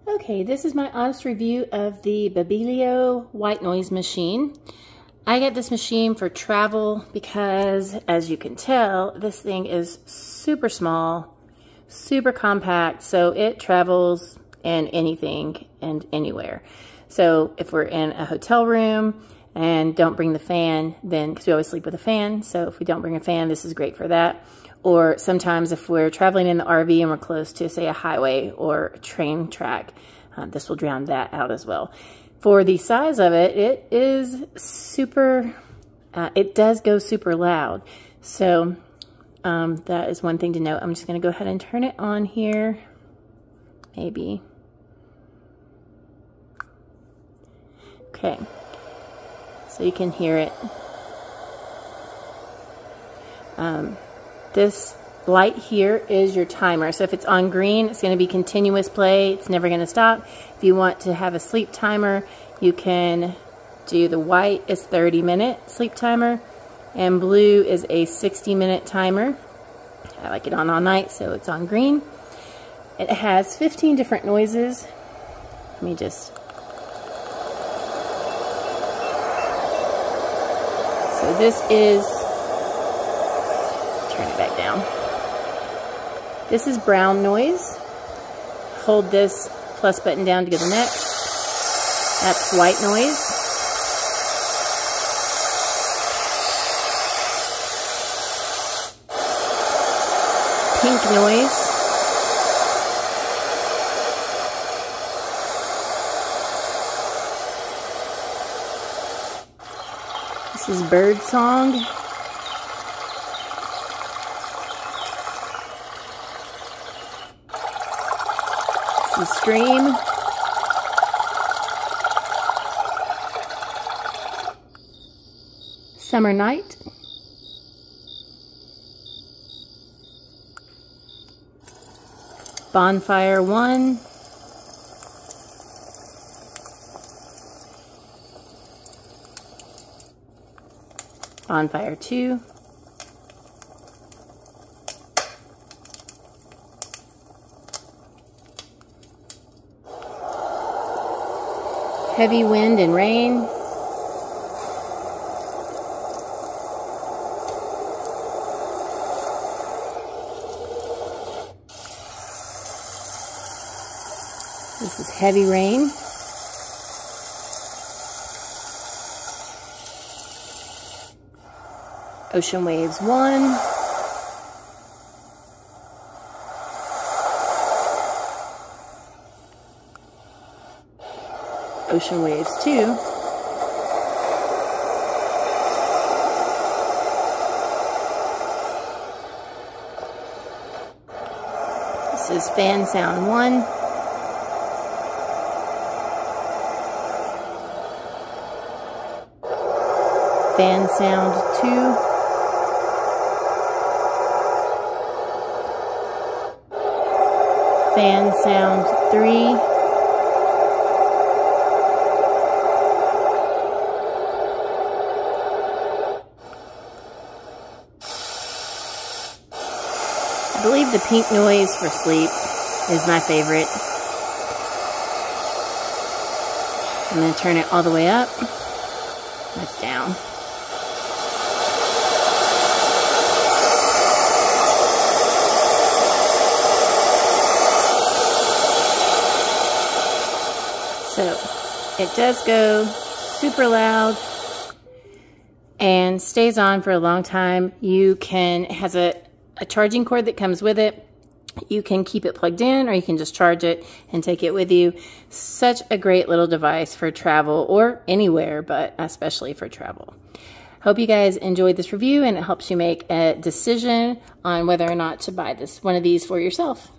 Okay, this is my honest review of the Babelio white noise machine. I get this machine for travel because, as you can tell, this thing is super small, super compact, so it travels in anything and anywhere. So if we're in a hotel room and don't bring the fan, then, because we always sleep with a fan, so if we don't bring a fan, this is great for that. Or sometimes if we're traveling in the RV and we're close to, say, a highway or a train track, this will drown that out as well. For the size of it, it is super, it does go super loud. So that is one thing to note. I'm just going to go ahead and turn it on here, maybe. Okay, so you can hear it. This light here is your timer. So if it's on green, it's going to be continuous play. It's never going to stop. If you want to have a sleep timer, you can do the white is 30-minute sleep timer, and blue is a 60-minute timer. I like it on all night, so it's on green. It has 15 different noises. Let me just... So this is... Turn it back down. This is brown noise. Hold this plus button down to go to the next. That's white noise. Pink noise. This is bird song. The scream. Summer night. Bonfire 1. Bonfire 2. Heavy wind and rain. This is heavy rain. Ocean waves 1. Ocean waves 2. This is fan sound 1. Fan sound 2. Fan sound 3. I believe the pink noise for sleep is my favorite. I'm going to turn it all the way up. That's down. So it does go super loud and stays on for a long time. You can, it has a charging cord that comes with it. You can keep it plugged in, or you can just charge it and take it with you. Such a great little device for travel or anywhere, but especially for travel. Hope you guys enjoyed this review and it helps you make a decision on whether or not to buy one of these for yourself.